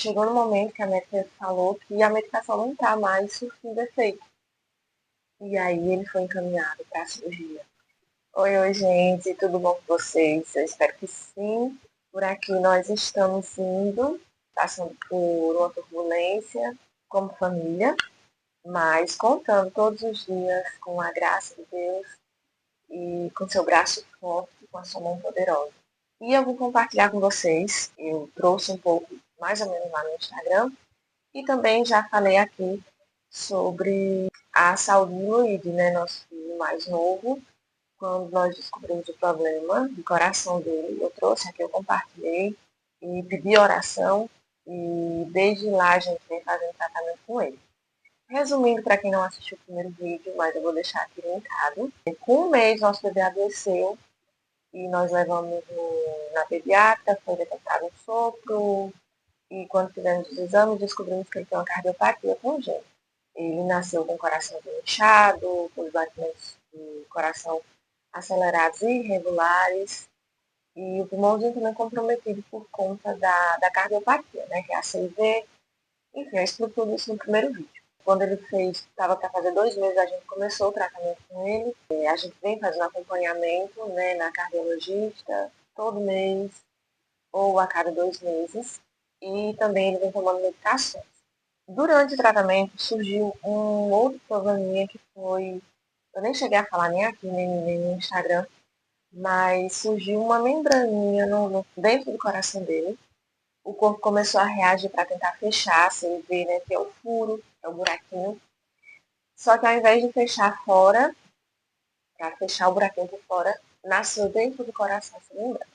chegou no momento que a médica falou que a medicação não está mais surtindo efeito. E aí ele foi encaminhado para a cirurgia. Oi, gente, tudo bom com vocês? Eu espero que sim. Por aqui nós estamos indo, passando por uma turbulência como família, mas contando todos os dias com a graça de Deus e com seu braço forte, com a sua mão poderosa. E eu vou compartilhar com vocês, eu trouxe um pouco, mais ou menos lá no Instagram, e também já falei aqui sobre a saúde do Luíde, né, nosso filho mais novo, quando nós descobrimos o problema do coração dele. Eu trouxe aqui, eu compartilhei e pedi oração, e desde lá a gente vem fazendo tratamento com ele. Resumindo, para quem não assistiu o primeiro vídeo, mas eu vou deixar aqui linkado. Com um mês, nosso bebê adoeceu e nós levamos na pediatra, foi detectado um sopro e quando fizemos os exames descobrimos que ele tem uma cardiopatia congênita. Ele nasceu com o coração inchado, com os batimentos do coração acelerados e irregulares e o pulmãozinho também comprometido por conta da cardiopatia, né, que é a CIV. Enfim, eu explico tudo isso no primeiro vídeo. Quando ele estava para fazer 2 meses, a gente começou o tratamento com ele. A gente vem fazendo acompanhamento, né, na cardiologista, todo mês ou a cada 2 meses. E também ele vem tomando medicações. Durante o tratamento surgiu um outro probleminha que foi, eu nem cheguei a falar nem aqui, nem no Instagram, mas surgiu uma membraninha dentro do coração dele. O corpo começou a reagir para tentar fechar, você vê, né, que é o furo, é o buraquinho. Só que ao invés de fechar fora, para fechar o buraquinho por fora, nasceu dentro do coração essa membrana.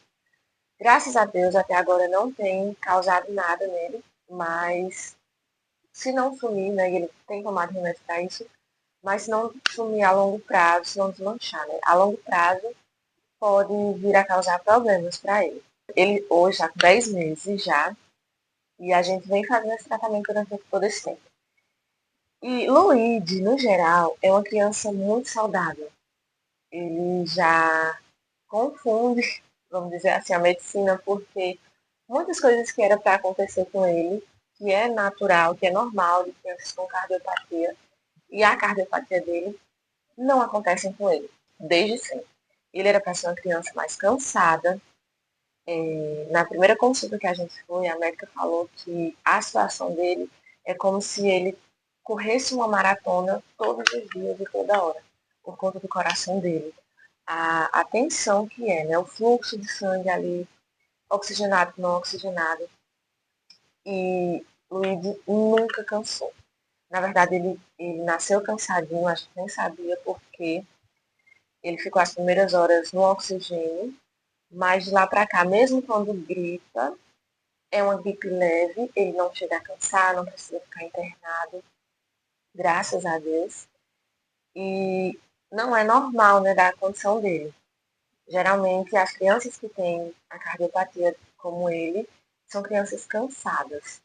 Graças a Deus, até agora não tem causado nada nele, mas se não sumir, né, ele tem tomado remédio para isso, mas se não sumir a longo prazo, se não desmanchar, né, a longo prazo pode vir a causar problemas para ele. Ele hoje está com 10 meses já, e a gente vem fazendo esse tratamento durante todo esse tempo. E Luíde, no geral, é uma criança muito saudável. Ele já confunde, vamos dizer assim, a medicina, porque muitas coisas que era para acontecer com ele, que é natural, que é normal de crianças com cardiopatia, e a cardiopatia dele, não acontecem com ele, desde sempre. Ele era para ser uma criança mais cansada. Na primeira consulta que a gente foi, a médica falou que a situação dele é como se ele corresse uma maratona todos os dias e toda hora, por conta do coração dele. A tensão que é, né? O fluxo de sangue ali, oxigenado, não oxigenado. E Luigi nunca cansou. Na verdade, ele nasceu cansadinho, a gente nem sabia porque ele ficou as primeiras horas no oxigênio, mas de lá pra cá, mesmo quando gripa, é uma gripe leve, ele não chega a cansar, não precisa ficar internado, graças a Deus. E não é normal, né, da condição dele. Geralmente, as crianças que têm a cardiopatia como ele, são crianças cansadas,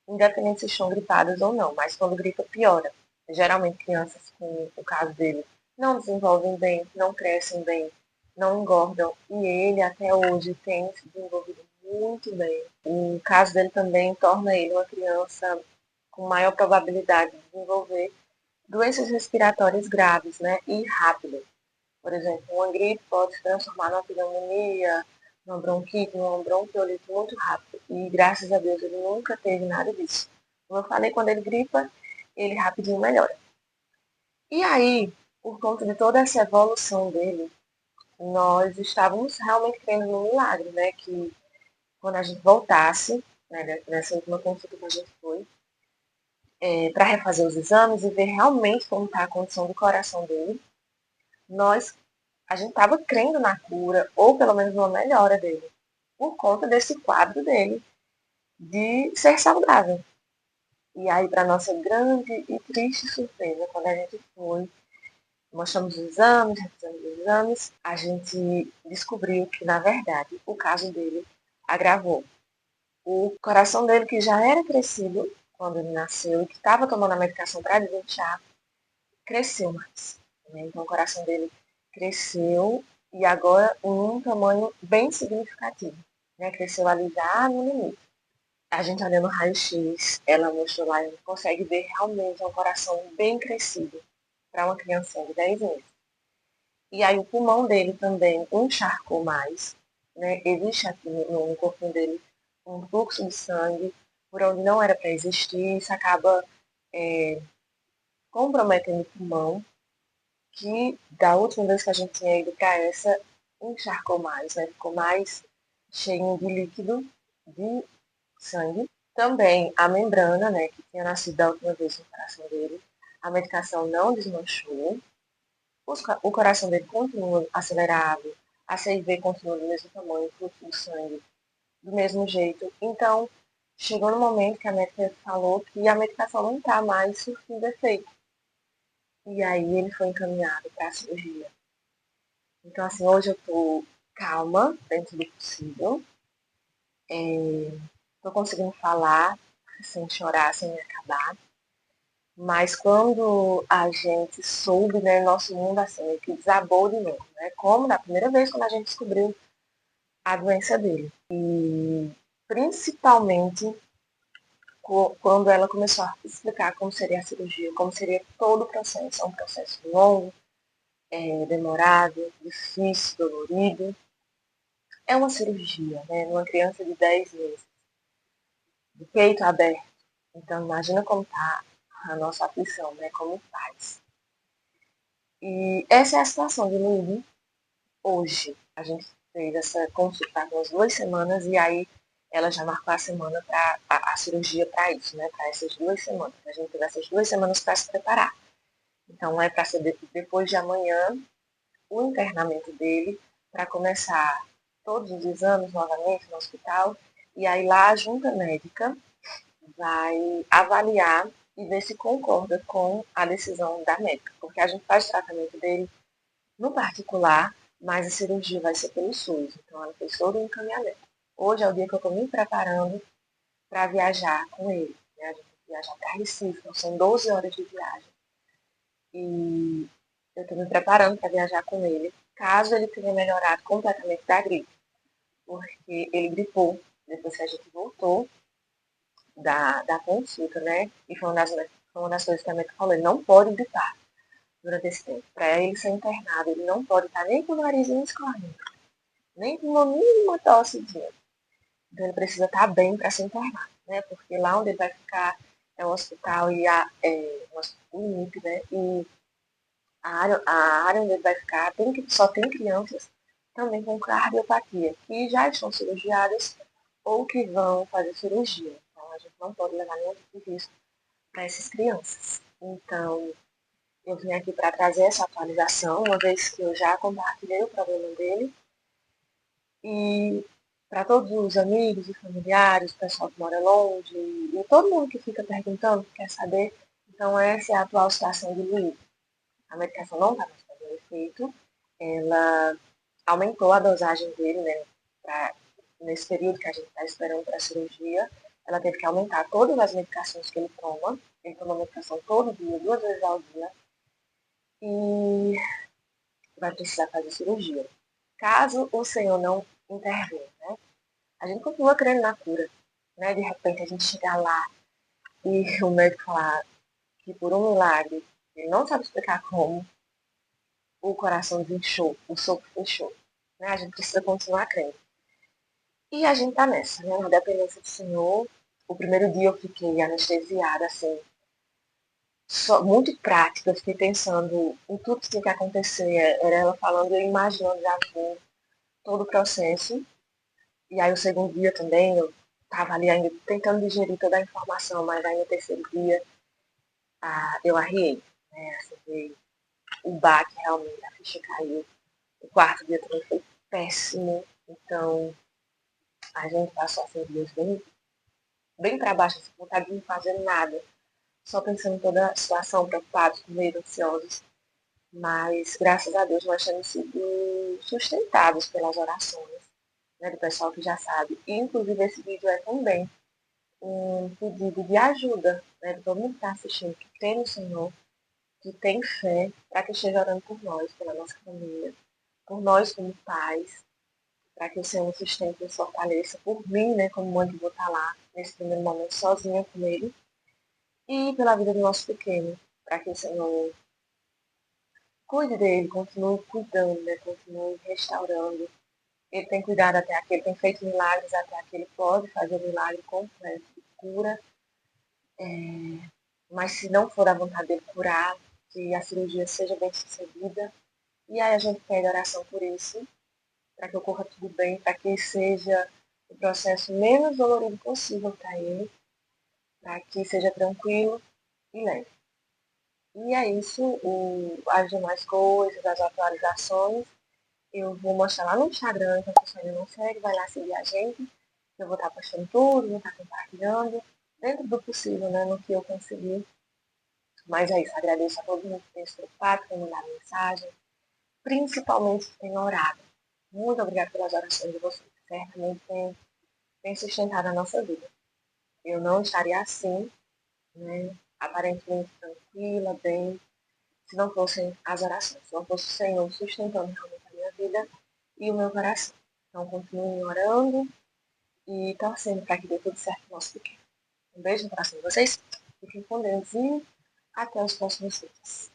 independente se estão gripadas ou não, mas quando gripa piora. Geralmente, crianças com o caso dele não desenvolvem bem, não crescem bem, não engordam, e ele até hoje tem se desenvolvido muito bem. O caso dele também torna ele uma criança com maior probabilidade de desenvolver doenças respiratórias graves, né, e rápidas. Por exemplo, uma gripe pode se transformar numa pneumonia, numa bronquite, numa bronquiolite muito rápido. E graças a Deus ele nunca teve nada disso. Como eu falei, quando ele gripa, ele rapidinho melhora. E aí, por conta de toda essa evolução dele, nós estávamos realmente crendo no milagre, né? Que quando a gente voltasse, né, nessa última consulta que a gente foi, para refazer os exames e ver realmente como está a condição do coração dele, a gente estava crendo na cura, ou pelo menos numa melhora dele, por conta desse quadro dele de ser saudável. E aí, para nossa grande e triste surpresa, quando a gente foi, mostramos os exames, revisamos os exames, a gente descobriu que, na verdade, o caso dele agravou. O coração dele, que já era crescido quando ele nasceu e que estava tomando a medicação para desinchar, cresceu mais. Né? Então, o coração dele cresceu e agora em um tamanho bem significativo. Né? Cresceu ali já no limite. A gente olhando o raio-x, ela mostrou lá, a gente consegue ver realmente um coração bem crescido para uma criancinha de 10 meses. E aí o pulmão dele também encharcou mais, né? Existe aqui no corpo dele um fluxo de sangue por onde não era para existir, isso acaba comprometendo o pulmão, que da última vez que a gente tinha ido para essa, encharcou mais, né? Ficou mais cheio de líquido, de sangue. Também a membrana, né, que tinha nascido da última vez no coração dele, a medicação não desmanchou, o coração dele continua acelerado, a CIV continua do mesmo tamanho, o fluxo de sangue do mesmo jeito. Então, chegou no momento que a médica falou que a medicação não está mais surtindo efeito. E aí ele foi encaminhado para a cirurgia. Então, assim, hoje eu tô calma, dentro do possível. Tô conseguindo falar sem chorar, sem me acabar. Mas quando a gente soube, né, nosso mundo assim, que desabou de novo, né? Como da primeira vez quando a gente descobriu a doença dele. E principalmente quando ela começou a explicar como seria a cirurgia, como seria todo o processo. É um processo longo, demorado, difícil, dolorido. É uma cirurgia, né? Numa criança de 10 meses, de peito aberto. Então imagina como está a nossa aflição, né? Como pais. E essa é a situação de Luíde hoje. A gente fez essa consulta há umas 2 semanas e aí ela já marcou a semana para a cirurgia para isso, né? Para essas 2 semanas. A gente teve essas 2 semanas para se preparar. Então é para ser depois de amanhã o internamento dele para começar todos os exames novamente no hospital. E aí lá a junta médica vai avaliar e ver se concorda com a decisão da médica. Porque a gente faz o tratamento dele no particular, mas a cirurgia vai ser pelo SUS. Então ela fez todo o encaminhamento. Hoje é o dia que eu estou me preparando para viajar com ele. Né? A gente vai viajar para Recife, então são 12 horas de viagem. E eu estou me preparando para viajar com ele, caso ele tenha melhorado completamente da gripe. Porque ele gripou depois que a gente voltou da consulta, né? E foi uma das coisas que a médica falou, ele não pode gripar durante esse tempo. Para ele ser internado, ele não pode estar nem com o narizinho escorrendo, nem com uma mínima tossezinha. Então ele precisa estar bem para ser internado, né? Porque lá onde ele vai ficar é um hospital e um hospital único, né? E a área onde ele vai ficar só tem crianças também com cardiopatia, que já estão cirurgiadas ou que vão fazer cirurgia. Então a gente não pode levar nenhum tipo de risco para essas crianças. Então, eu vim aqui para trazer essa atualização, uma vez que eu já compartilhei o problema dele. E para todos os amigos e familiares, o pessoal que mora longe, e todo mundo que fica perguntando, que quer saber. Então, essa é a atual situação de Luiz. A medicação não está mais fazendo efeito. Ela aumentou a dosagem dele, né? Nesse período que a gente está esperando para a cirurgia, ela teve que aumentar todas as medicações que ele toma. Ele toma medicação todo dia, 2 vezes ao dia. E vai precisar fazer cirurgia. Caso o Senhor não intervenha, né? A gente continua crendo na cura, né? De repente a gente chegar lá e o médico falar que por um milagre, ele não sabe explicar como, o coração desinchou, o sopro fechou. Né? A gente precisa continuar crendo. E a gente tá nessa, né? Na dependência do Senhor. O primeiro dia eu fiquei anestesiada, assim, só, muito prática. Eu fiquei pensando em tudo que tinha que acontecer. Era ela falando, eu imaginando já todo o processo. E aí o segundo dia também, eu estava ali ainda tentando digerir toda a informação, mas aí no terceiro dia eu arriei, né? Assim, veio o baque realmente, a ficha caiu. O quarto dia também foi péssimo. Então a gente passou assim, dias bem para baixo, sem vontade de não fazer nada. Só pensando em toda a situação, preocupados, com medo, ansiosos. Mas graças a Deus nós temos sido sustentados pelas orações, né, do pessoal que já sabe. E inclusive esse vídeo é também um pedido de ajuda, né, de todo mundo que está assistindo, que tem no Senhor, que tem fé, para que esteja orando por nós, pela nossa família, por nós como pais, para que o Senhor nos sustente e nos fortaleça por mim, né, como mãe que vou estar lá nesse primeiro momento sozinha com ele, e pela vida do nosso pequeno, para que o Senhor cuide dele, continue cuidando, né, continue restaurando. Ele tem cuidado até aqui, ele tem feito milagres até aqui, ele pode fazer um milagre completo de cura, mas se não for a vontade dele curar, que a cirurgia seja bem sucedida. E aí a gente pede oração por isso, para que ocorra tudo bem, para que seja o processo menos dolorido possível para ele, para que seja tranquilo e leve. E é isso, as demais coisas, as atualizações, eu vou mostrar lá no Instagram, então se você ainda não segue, vai lá seguir a gente. Eu vou estar postando tudo, vou estar compartilhando, dentro do possível, né, no que eu conseguir. Mas é isso, agradeço a todo mundo que tem se preocupado, que tem mandado mensagem, principalmente que tem orado. Muito obrigada pelas orações de vocês, certamente tem sustentado a nossa vida. Eu não estaria assim, né, aparentemente tranquila, bem, se não fossem as orações, se não fosse o Senhor sustentando realmente a minha vida e o meu coração. Então, continuem orando e torcendo para que dê tudo certo no nosso pequeno. Um beijo no coração de vocês, fiquem com Deus e até os próximos vídeos.